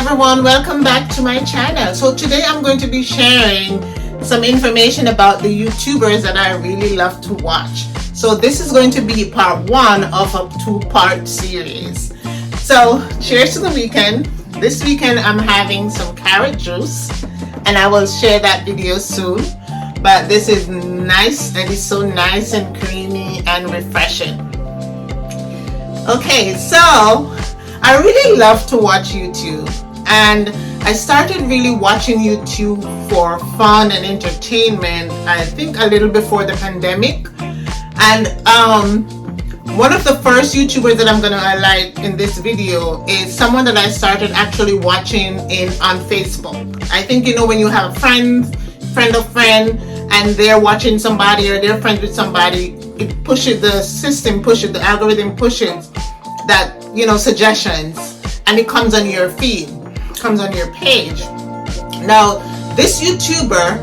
everyone, welcome back to my channel. So today I'm going to be sharing some information about the YouTubers that I really love to watch. So this is going to be part one of a two-part series. So cheers to the weekend. This weekend I'm having some carrot juice and I will share that video soon. But this is nice, and it's so nice and creamy and refreshing. Okay, so I really love to watch YouTube, and I started really watching YouTube for fun and entertainment, I think a little before the pandemic. And one of the first YouTubers that I'm going to highlight in this video is someone that I started actually watching on Facebook. I think, you know, when you have a friend of friend, and they're watching somebody or they're friends with somebody, it pushes, the algorithm pushes that, you know, suggestions, and it comes on your feed, comes on your page. Now, this YouTuber,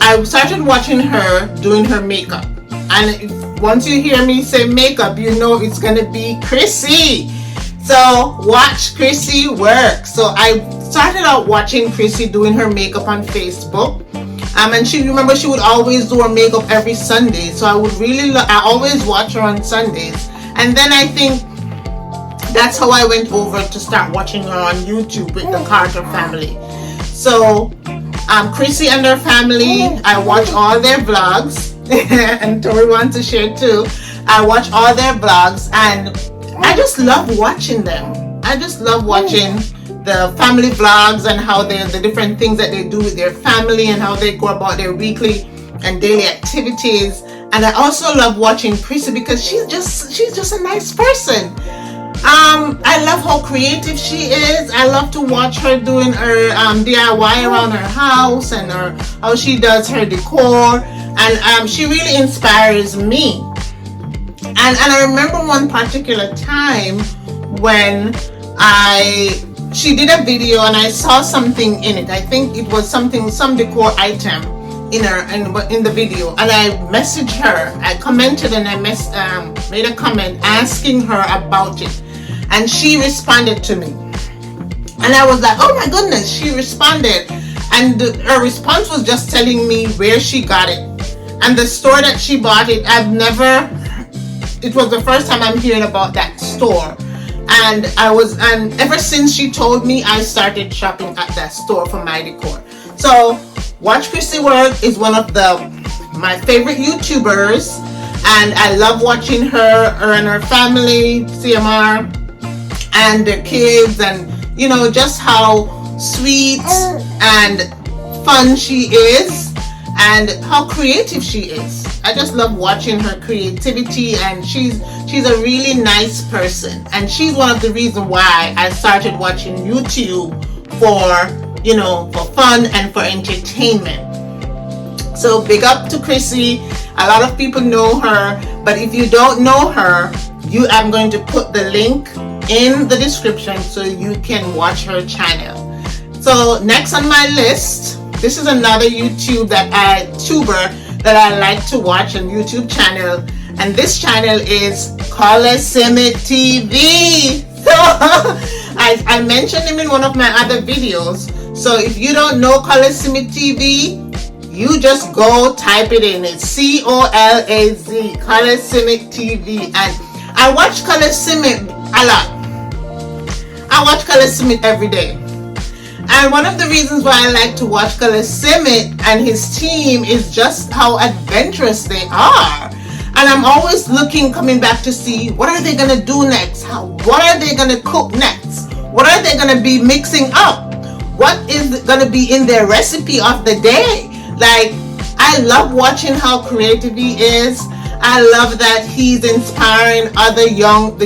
I started watching her doing her makeup, and once you hear me say makeup, you know it's gonna be Crissy. So WatchCrissyWork. So I started out watching Crissy doing her makeup on Facebook. And she would always do her makeup every Sunday. So I would really I always watch her on Sundays. And then I think that's how I went over to start watching her on YouTube with the Carter family. So Crissy and her family, I watch all their vlogs. And Tori wants to share too. I watch all their vlogs and I just love watching them. I just love watching the family vlogs and how the different things that they do with their family and how they go about their weekly and daily activities. And I also love watching Crissy because she's just a nice person. I love how creative she is. I love to watch her doing her DIY around her house and how she does her decor, and she really inspires me. And I remember one particular time when she did a video and I saw something in it. I think it was some decor item in the video, and I messaged her. I commented and I made a comment asking her about it, and she responded to me. And I was like, oh my goodness, she responded, and her response was just telling me where she got it and the store that she bought it. It was the first time I'm hearing about that store. And ever since she told me, I started shopping at that store for my decor. So WatchCrissyWork is one of my favorite YouTubers, and I love watching her and her family, CMR, and their kids, and you know, just how sweet and fun she is and how creative she is. I just love watching her creativity, and she's a really nice person, and she's one of the reasons why I started watching YouTube for fun and for entertainment. So big up to Crissy. A lot of people know her, but if you don't know her, I'm going to put the link in the description so you can watch her channel. So next on my list, this is another YouTuber that I like to watch on YouTube channel, and this channel is Simit TV. So I mentioned him in one of my other videos. So if you don't know Simit TV, you just go type it in. It's COLAZ, Simit TV, and I watch Simit a lot. I watch Simit every day. And one of the reasons why I like to watch Simit and his team is just how adventurous they are. And I'm always coming back to see what are they going to do next? What are they going to cook next? What are they going to be mixing up? What is going to be in their recipe of the day? Like, I love watching how creative he is. I love that he's inspiring the young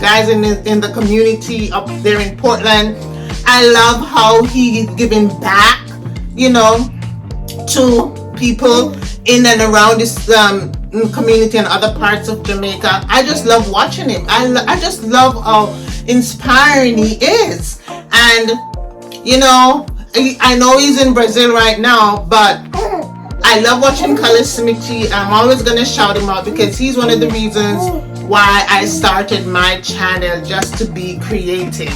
guys in the community up there in Portland. I love how he's giving back, you know, to people in and around this community and other parts of Jamaica. I just love watching him. I just love how inspiring he is. And, you know, I know he's in Brazil right now, but I love watching Simit TV. I'm always going to shout him out because he's one of the reasons why I started my channel, just to be creative.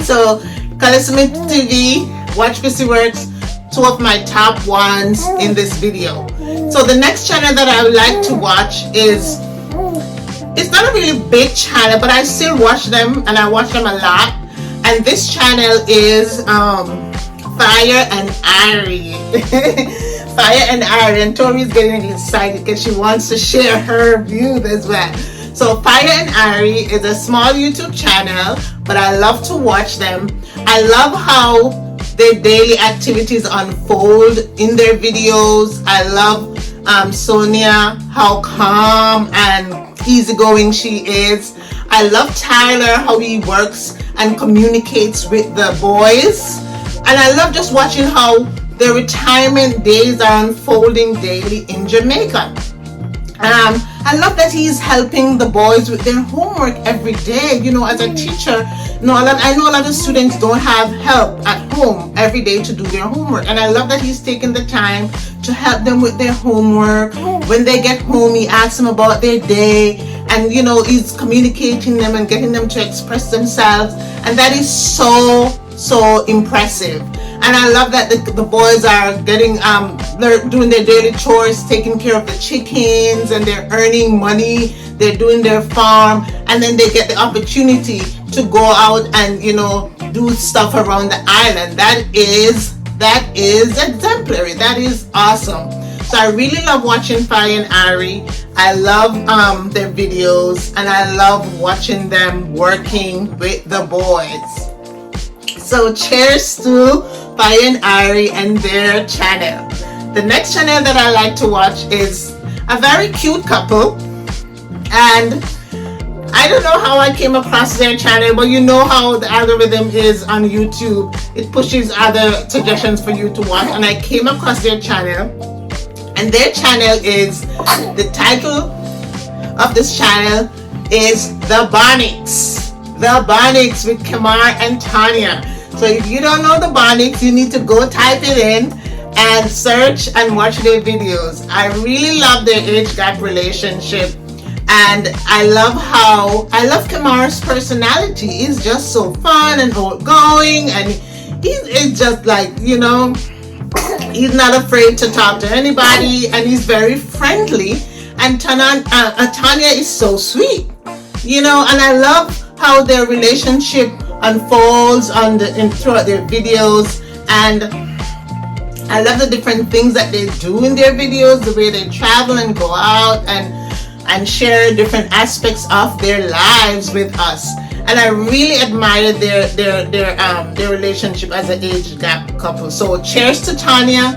So Simit TV, WatchCrissyWorks, two of my top ones in this video. So the next channel that I would like to watch is, it's not a really big channel, but I still watch them, and I watch them a lot. And this channel is Fireandirie. Fireandirie, and Tori's getting excited because she wants to share her views as well. So Fireandirie is a small YouTube channel, but I love to watch them. I love how their daily activities unfold in their videos. I love Sonia, how calm and easygoing she is. I love Tyler, how he works and communicates with the boys. And I love just watching how their retirement days are unfolding daily in Jamaica. I love that he's helping the boys with their homework every day. You know, as a teacher, I know a lot of students don't have help at home every day to do their homework. And I love that he's taking the time to help them with their homework. When they get home, he asks them about their day. And, you know, he's communicating them and getting them to express themselves. And that is so impressive. And I love that the boys are getting they're doing their daily chores, taking care of the chickens, and they're earning money. They're doing their farm, and then they get the opportunity to go out and, you know, do stuff around the island. That is exemplary. That is awesome. So I really love watching Fireandirie. I love their videos, and I love watching them working with the boys. So cheers to Fireandirie and their channel. The next channel that I like to watch is a very cute couple, and I don't know how I came across their channel, but you know how the algorithm is on YouTube. It pushes other suggestions for you to watch, and I came across their channel, and their channel is, the title of this channel is The Bonnicks. The Bonnicks with Kamar and Tanya. So if you don't know the Bonnicks, you need to go type it in and search and watch their videos. I really love their age gap relationship, and I love Kamar's personality. He's just so fun and outgoing, and he's just like, you know, he's not afraid to talk to anybody, and he's very friendly. And Tanya is so sweet, you know, and I love how their relationship unfolds throughout their videos. And I love the different things that they do in their videos, the way they travel and go out and share different aspects of their lives with us. And I really admire their relationship as an age gap couple. So cheers to Tanya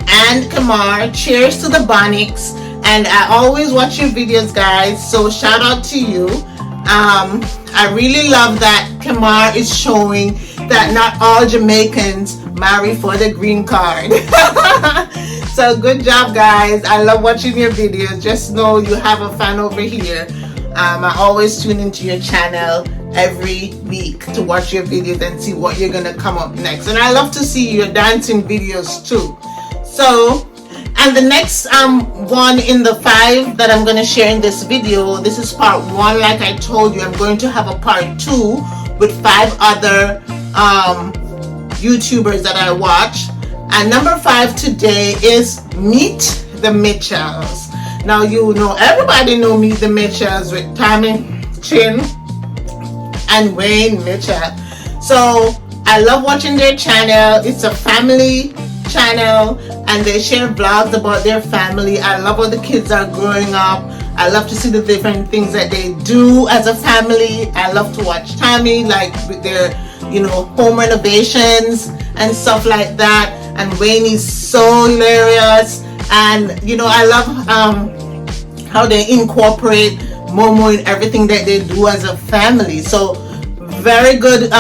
and Kamar. Cheers to the Bonnicks. And I always watch your videos, guys, so shout out to you. I really love that Kamar is showing that not all Jamaicans marry for the green card. So good job, guys. I love watching your videos. Just know you have a fan over here. I always tune into your channel every week to watch your videos and see what you're gonna come up next. And I love to see your dancing videos too. So, and the next one in the 5 that I'm going to share in this video, this is part 1. Like I told you, I'm going to have a part 2 with 5 other YouTubers that I watch. And number 5 today is Meet the Mitchells. Now, you know, everybody know Meet the Mitchells with Tommy Chin and Wayne Mitchell. So I love watching their channel. It's a family channel, and they share vlogs about their family. I love how the kids are growing up. I love to see the different things that they do as a family. I love to watch Tommy, like with their, you know, home renovations and stuff like that. And Wayne is so hilarious. And, you know, I love how they incorporate Momo in everything that they do as a family. So very good,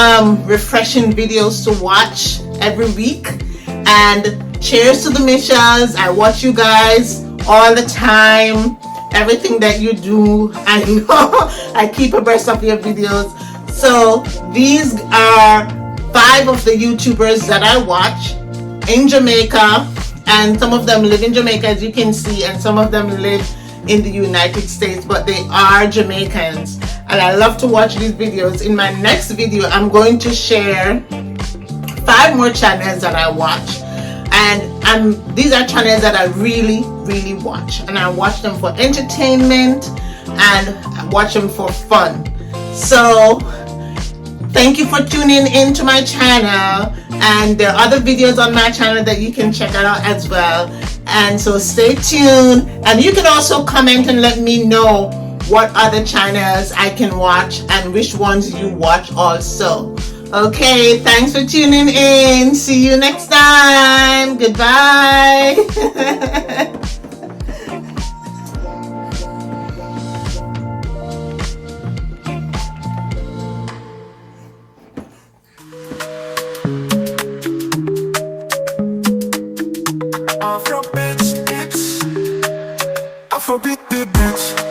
refreshing videos to watch every week. And cheers to the Mitchells. I watch you guys all the time. Everything that you do, I know. I keep abreast of your videos. So these are 5 of the YouTubers that I watch in Jamaica, and some of them live in Jamaica, as you can see, and some of them live in the United States, but they are Jamaicans. and I love to watch these videos. In my next video, I'm going to share 5 more channels that I watch, and these are channels that I really watch, and I watch them for entertainment and I watch them for fun. So thank you for tuning in to my channel, and there are other videos on my channel that you can check out as well. And so stay tuned, and you can also comment and let me know what other channels I can watch and which ones you watch also. Okay, thanks for tuning in. See you next time. Goodbye. Afrobeat the beats.